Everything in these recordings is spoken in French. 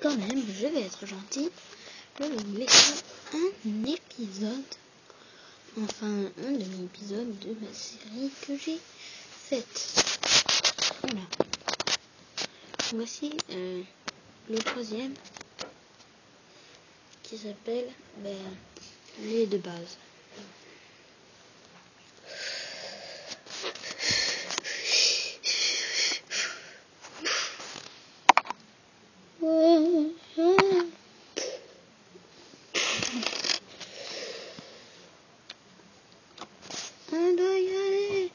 quand même, je vais être gentil. Je vais vous laisser un épisode, enfin un demi-épisode de ma série que j'ai faite. Voilà. Voici le troisième qui s'appelle les de base. On doit y aller.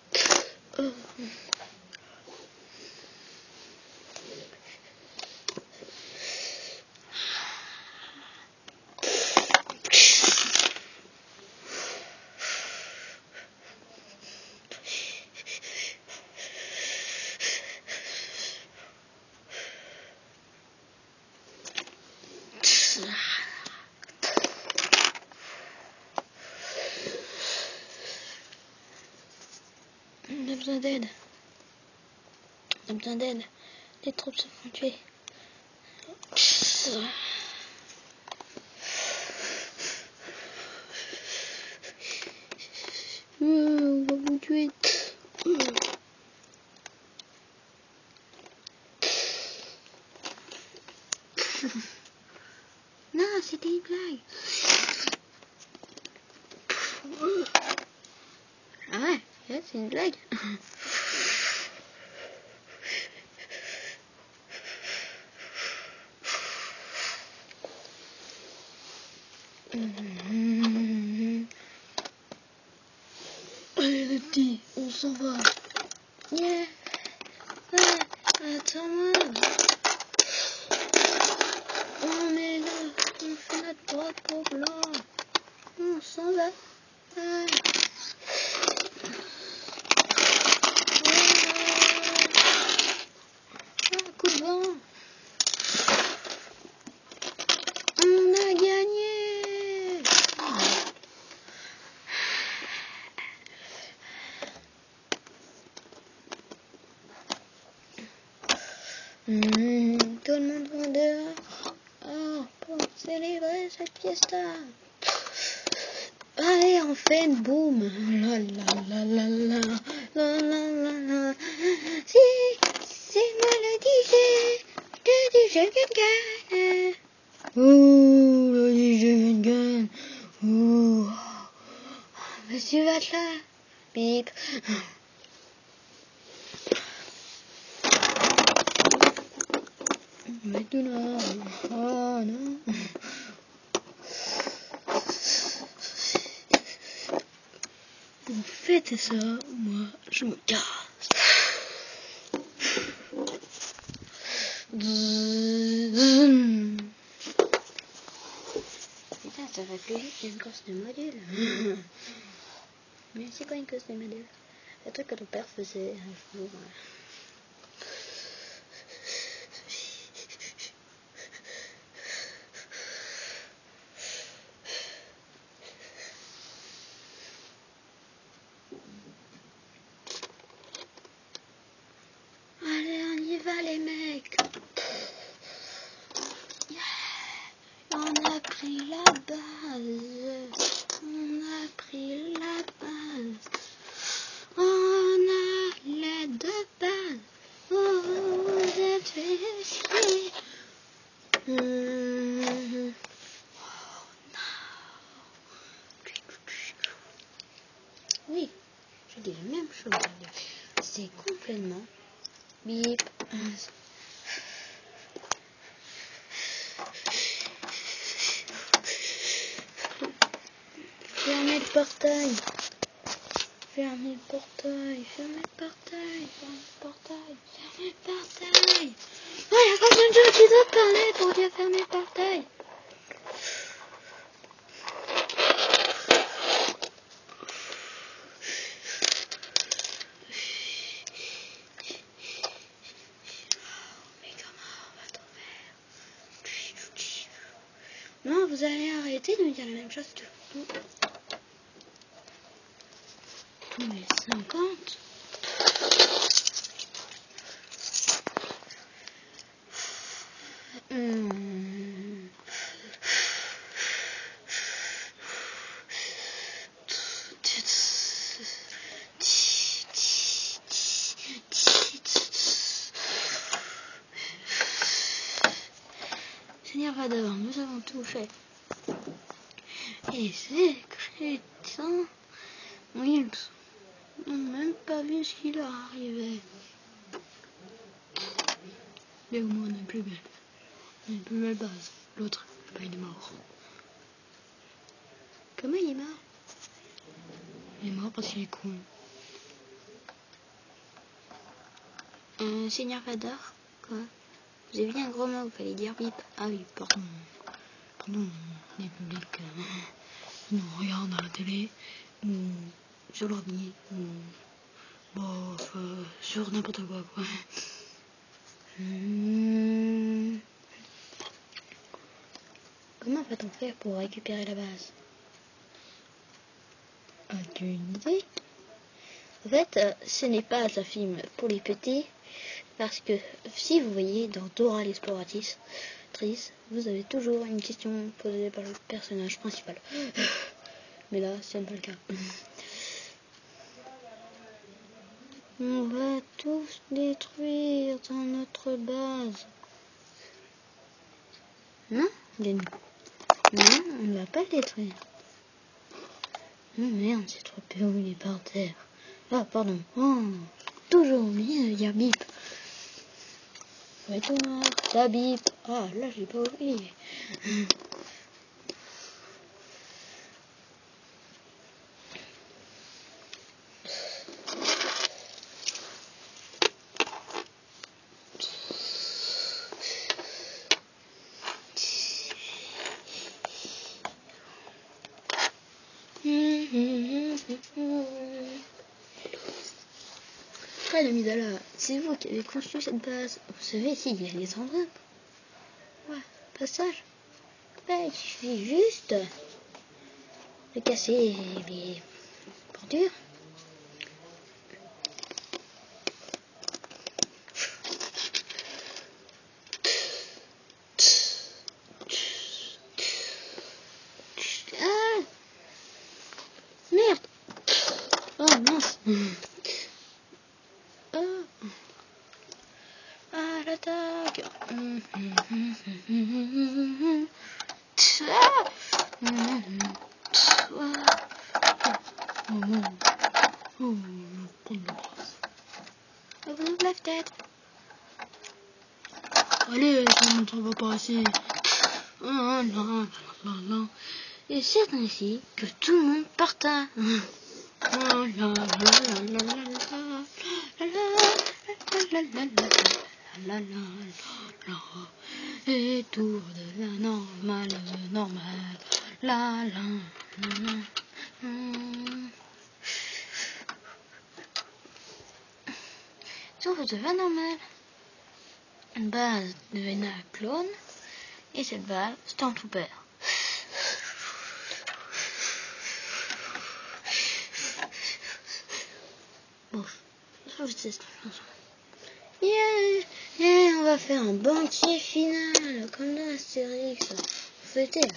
On a besoin d'aide. On a besoin d'aide. Les troupes se font tuer. On va vous tuer. Non, c'était une blague. Ah ouais, c'est une blague. Allez les petits, on s'en va. Yeah. Attends-moi. On est là, on fait notre drapeau blanc. On s'en va. Coup de vent. On a gagné. Tout le monde va dehors pour célébrer cette fiesta. Allez, on fait une boum. La la la la la la la la la. Si, c'est moi le DJ gagne. Ouh, le DJ gagne. Ouh. Monsieur Vatla. Bip. Maintenant. Oh non. Vous faites ça, moi je me casse. Putain, ça va plus vite qu'une course de module. Mais c'est quoi une course de module? Le truc que ton père faisait un jour. Allez, on y va les mecs. Yeah. On a pris la base. On a pris la base. On a les deux bases. Oh, vous êtes fait chier. Oh non. Oui, je dis la même chose. C'est complètement bip. Fermez le portail. Fermez le portail. Fermez le portail. Fermez le portail. Fermez le portail. Oh, il y a combien de gens qui doivent parler pour dire fermer le portail? Non, vous allez arrêter de me dire la même chose tous les 50. Seigneur Vador, nous avons tout fait. Et c'est crétin. Ils n'ont même pas vu ce qui leur arrivait. Mais au moins on est plus belle. On est plus belle base. L'autre, il est mort. Comment il est mort? Il est mort parce qu'il est con. Seigneur Vador, quoi? Vous avez dit un gros mot, il fallait dire bip. Ah oui, pardon. Pardon, les publics. Ils nous regardent à la télé, ou sur l'ordi, ou bof, sur n'importe quoi. Comment va-t-on faire pour récupérer la base? As-tu une idée? En fait, ce n'est pas un film pour les petits, parce que si vous voyez dans Dora l'exploratrice, vous avez toujours une question posée par le personnage principal. Mais là, ce n'est pas le cas. On va tous détruire dans notre base. Non, non, on ne va pas le détruire. Oh merde, c'est trop peu où il est par terre. Ah, pardon. Oh, toujours oublié de dire bip. Ouais, tout noir, ça bip. Ah, là, j'ai pas oublié. Après l'amidala, c'est vous qui avez construit cette base. Vous savez s'il y a des endroits. Ouais, passage. Ouais, il suffit juste de casser les bordures. Ah, merde. Oh mince. À l'attaque. Vous lève tête. Allez, ça ne va pas ici. Et c'est ainsi que tout le monde parta. Et tour de la normale. Tour de la normale. Une base devient un clone. Et cette base, c'est un tout père. Bon, on va faire un banquet final, comme dans Astérix. Fêter la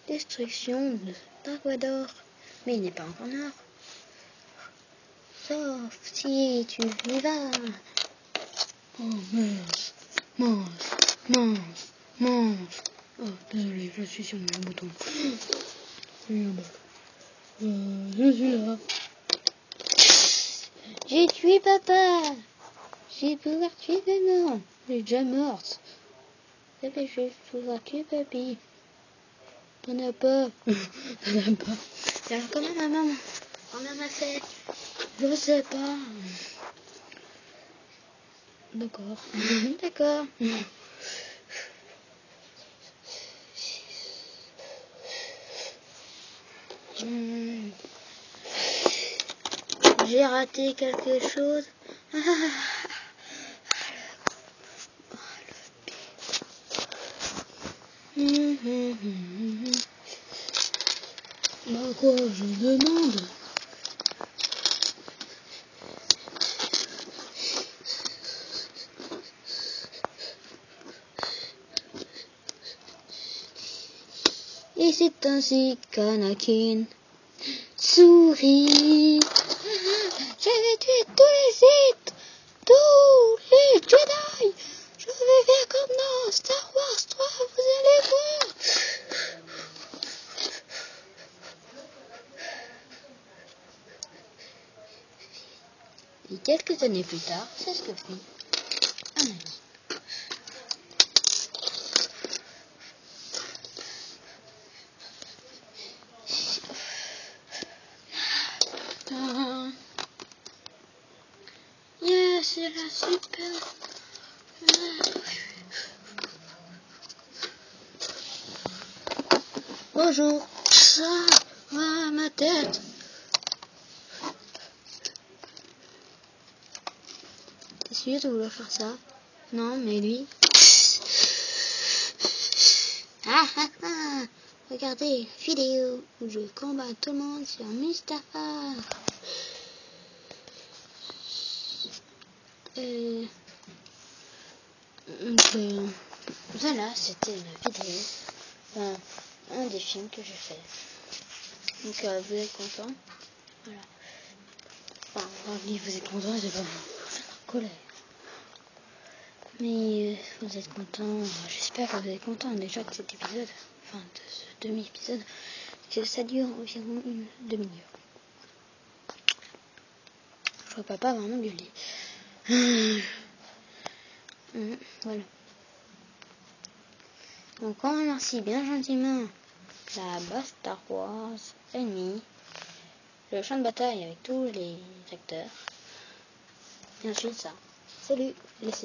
destruction de Dark Vador. Mais il n'est pas encore mort. Sauf si tu y vas. Oh mince. Oh, désolé, je suis sur mon bouton. Je suis là. J'ai tué papa. J'ai pouvoir tuer maman. Elle est déjà morte. Ça fait je vais pouvoir tuer papy. T'en as pas. Alors comment ma maman a fait? Je sais pas. D'accord. D'accord. J'ai raté quelque chose. Bah quoi, je demande. Et c'est ainsi qu'Anakin sourit. J'avais tué tous les Sith, tous les Jedi. années plus tard, c'est ce que fit un ami. Yeah, c'est la super. Bonjour. Ah, ma tête. T'es sûr de vouloir faire ça? Non, mais lui. Regardez, vidéo où je combats tout le monde sur Mustapha. Voilà, c'était la vidéo. Un des films que j'ai fait. Donc vous êtes content? Voilà. Enfin, vous êtes content, c'est pas en colère. Mais vous êtes content, j'espère que vous êtes content déjà de cet épisode, enfin de ce demi-épisode, que ça dure environ une demi-heure. Je vois papa vraiment gueuler. Voilà. Donc on remercie bien gentiment la base Star Wars ennemie, le champ de bataille avec tous les acteurs, et ensuite ça. Salut, laissez.